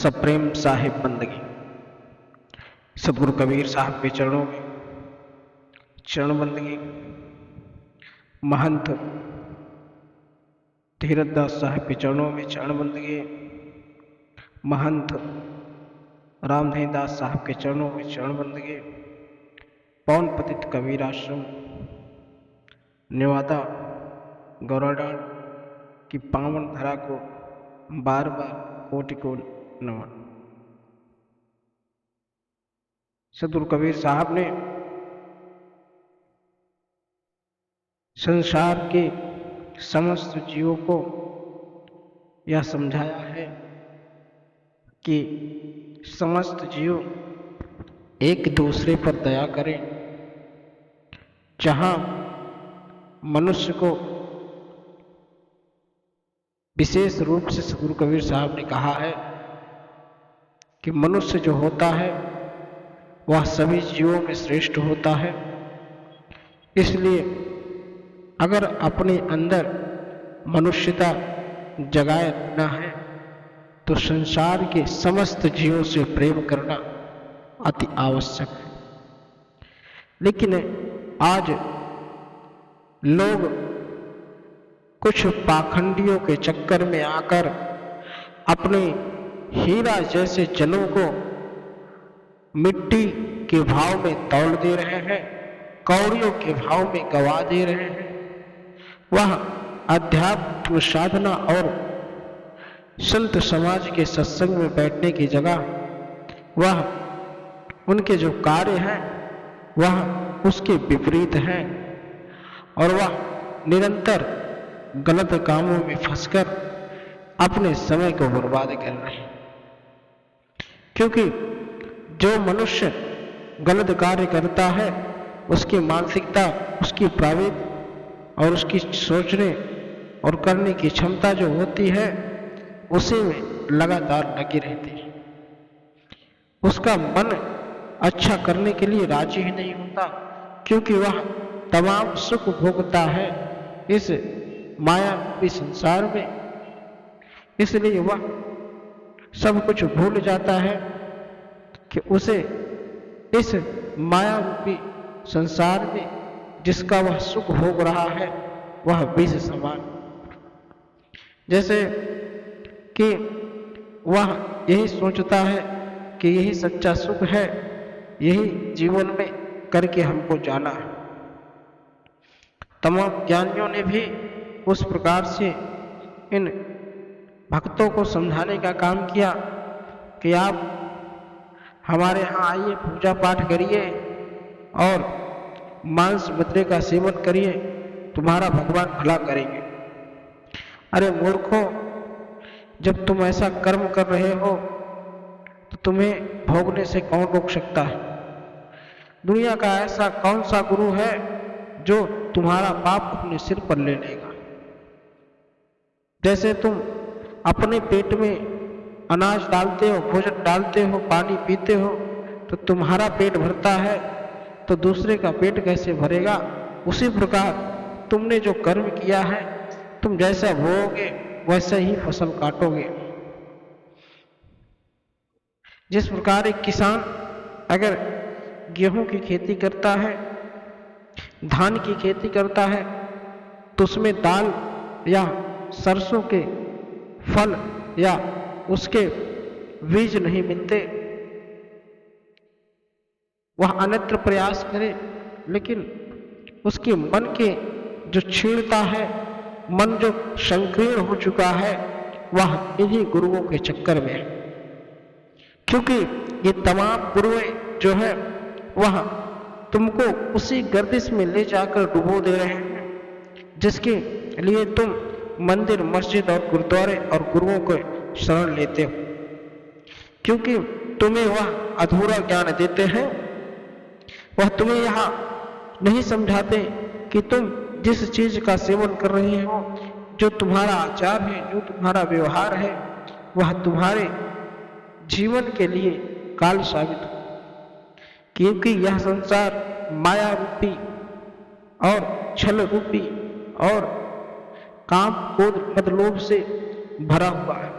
सप्रेम साहिब बंदगी। सतगुरु कबीर साहब के चरणों में चरण बंदगी। महंत धीरजदास साहब के चरणों में चरण बंदगी। महंत रामधनी दास साहब के चरणों में चरण बंदगी। पवन पतित कबीर आश्रम नेवादा गौराडांड की पावन धरा को बार बार कोटि को नमन। सतगुरु कबीर साहब ने संसार के समस्त जीवों को यह समझाया है कि समस्त जीव एक दूसरे पर दया करें। जहां मनुष्य को विशेष रूप से सतगुरु कबीर साहब ने कहा है कि मनुष्य जो होता है वह सभी जीवों में श्रेष्ठ होता है। इसलिए अगर अपने अंदर मनुष्यता जगाए रखना है तो संसार के समस्त जीवों से प्रेम करना अति आवश्यक है। लेकिन आज लोग कुछ पाखंडियों के चक्कर में आकर अपने हीरा जैसे जनों को मिट्टी के भाव में तौल दे रहे हैं, कौड़ियों के भाव में गवा दे रहे हैं। वह अध्यात्म साधना और संत समाज के सत्संग में बैठने की जगह वह उनके जो कार्य हैं वह उसके विपरीत हैं और वह निरंतर गलत कामों में फंसकर अपने समय को बर्बाद कर रहे हैं। क्योंकि जो मनुष्य गलत कार्य करता है उसकी मानसिकता, उसकी प्रवृत्ति और उसकी सोचने और करने की क्षमता जो होती है उसी में लगातार लगी रहती है। उसका मन अच्छा करने के लिए राजी ही नहीं होता, क्योंकि वह तमाम सुख भोगता है इस मायावी संसार में। इसलिए वह सब कुछ भूल जाता है कि उसे इस मायावी संसार में जिसका वह सुख भोग रहा है वह विष समान। जैसे कि वह यही सोचता है कि यही सच्चा सुख है, यही जीवन में करके हमको जाना है। तमाम ज्ञानियों ने भी उस प्रकार से इन भक्तों को समझाने का काम किया कि आप हमारे यहाँ आइए, पूजा पाठ करिए और मांस बकरे का सेवन करिए, तुम्हारा भगवान भला करेंगे। अरे मूर्खों, जब तुम ऐसा कर्म कर रहे हो तो तुम्हें भोगने से कौन रोक सकता है? दुनिया का ऐसा कौन सा गुरु है जो तुम्हारा पाप अपने सिर पर ले लेगा? जैसे तुम अपने पेट में अनाज डालते हो, भोजन डालते हो, पानी पीते हो तो तुम्हारा पेट भरता है, तो दूसरे का पेट कैसे भरेगा? उसी प्रकार तुमने जो कर्म किया है तुम जैसा बोओगे वैसा ही फसल काटोगे। जिस प्रकार एक किसान अगर गेहूं की खेती करता है, धान की खेती करता है तो उसमें दाल या सरसों के फल या उसके बीज नहीं मिलते। वह अन्यत्र प्रयास करे, लेकिन उसके मन के जो छीणता है, मन जो संकीर्ण हो चुका है, वह इन्हीं गुरुओं के चक्कर में है। क्योंकि ये तमाम गुरुएं जो है वह तुमको उसी गर्दिश में ले जाकर डुबो दे रहे हैं जिसके लिए तुम मंदिर, मस्जिद और गुरुद्वारे और गुरुओं को शरण लेते हो। क्योंकि तुम्हें वह अधूरा ज्ञान देते हैं, वह तुम्हें यहाँ नहीं समझाते कि तुम जिस चीज का सेवन कर रहे हो, जो तुम्हारा आचार है, जो तुम्हारा व्यवहार है, वह तुम्हारे जीवन के लिए काल साबित हो। क्योंकि यह संसार माया रूपी और छल रूपी और काम, क्रोध, मद, लोभ से भरा हुआ है।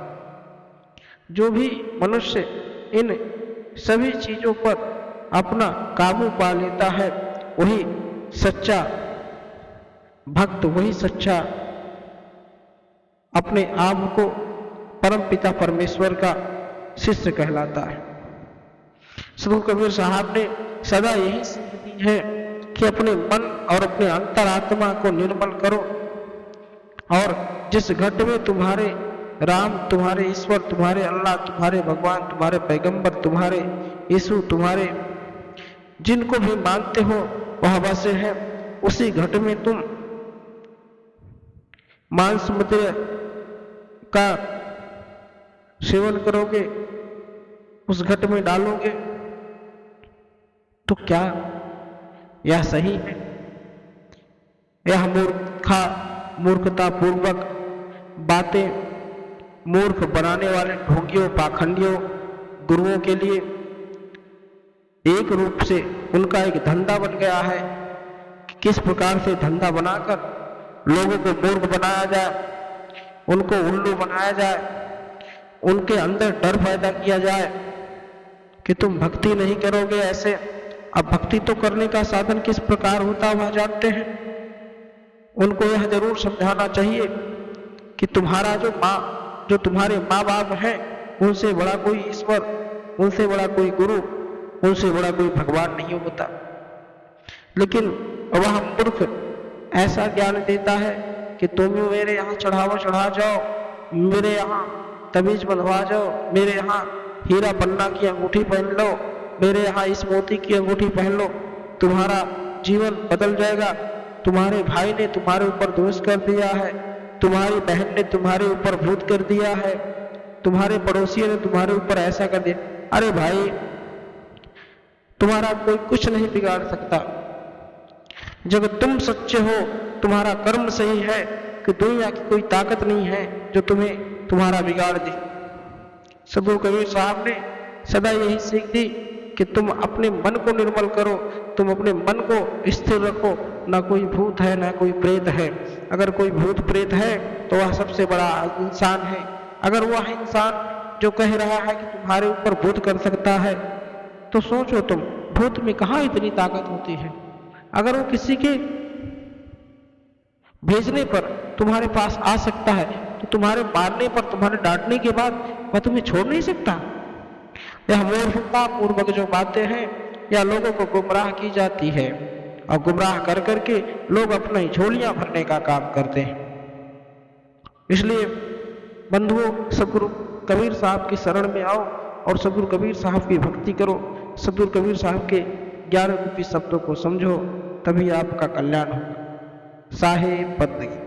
जो भी मनुष्य इन सभी चीजों पर अपना काबू पा लेता है वही सच्चा भक्त, वही सच्चा अपने आप को परमपिता परमेश्वर का शिष्य कहलाता है। सदगुरु कबीर साहब ने सदा यही सीख दी है कि अपने मन और अपने अंतरात्मा को निर्मल करो, और जिस घट में तुम्हारे राम, तुम्हारे ईश्वर, तुम्हारे अल्लाह, तुम्हारे भगवान, तुम्हारे पैगंबर, तुम्हारे यीशु, तुम्हारे जिनको भी मानते हो वह बसे है, उसी घट में तुम मांस मदिरा का सेवन करोगे, उस घट में डालोगे, तो क्या यह सही है? यह मूर्खता पूर्वक बातें मूर्ख बनाने वाले ढोंगियों, पाखंडियों, गुरुओं के लिए एक रूप से उनका एक धंधा बन गया है कि किस प्रकार से धंधा बनाकर लोगों को मूर्ख बनाया जाए, उनको उल्लू बनाया जाए, उनके अंदर डर पैदा किया जाए कि तुम भक्ति नहीं करोगे ऐसे। अब भक्ति तो करने का साधन किस प्रकार होता है वह जानते हैं। उनको यह जरूर समझाना चाहिए कि तुम्हारा जो तुम्हारे माँ बाप हैं, उनसे बड़ा कोई ईश्वर, उनसे बड़ा कोई गुरु, उनसे बड़ा कोई भगवान नहीं होता। लेकिन वह मूर्ख ऐसा ज्ञान देता है कि तुम मेरे यहाँ चढ़ावा चढ़ा जाओ, मेरे यहाँ तमीज बनवा जाओ, मेरे यहाँ हीरा पन्ना की अंगूठी पहन लो, मेरे यहाँ इस मोती की अंगूठी पहन लो, तुम्हारा जीवन बदल जाएगा। तुम्हारे भाई ने तुम्हारे ऊपर दोष कर दिया है, तुम्हारी बहन ने तुम्हारे ऊपर भूत कर दिया है, तुम्हारे पड़ोसी ने तुम्हारे ऊपर ऐसा कर दिया। अरे भाई, तुम्हारा कोई कुछ नहीं बिगाड़ सकता। जब तुम सच्चे हो, तुम्हारा कर्म सही है, कि दुनिया की कोई ताकत नहीं है जो तुम्हें तुम्हारा बिगाड़ दे। सदगुरु कबीर साहब ने सदा यही सीख दी कि तुम अपने मन को निर्मल करो, तुम अपने मन को स्थिर रखो। ना कोई भूत है, ना कोई प्रेत है। अगर कोई भूत प्रेत है तो वह सबसे बड़ा इंसान है। अगर वह इंसान जो कह रहा है कि तुम्हारे ऊपर भूत कर सकता है, तो सोचो तुम, भूत में कहाँ इतनी ताकत होती है? अगर वो किसी के भेजने पर तुम्हारे पास आ सकता है, तो तुम्हारे मारने पर, तुम्हारे डांटने के बाद वह तुम्हें छोड़ नहीं सकता। यह मूर्खता पूर्वक जो बातें हैं, या लोगों को गुमराह की जाती है, और गुमराह कर करके लोग अपनी झोलियां भरने का काम करते हैं। इसलिए बंधुओं, सदगुरु कबीर साहब की शरण में आओ और सदगुरु कबीर साहब की भक्ति करो। सदगुरु कबीर साहब के ज्ञान रूपी शब्दों को समझो, तभी आपका कल्याण होगा। साहेब बंदगी।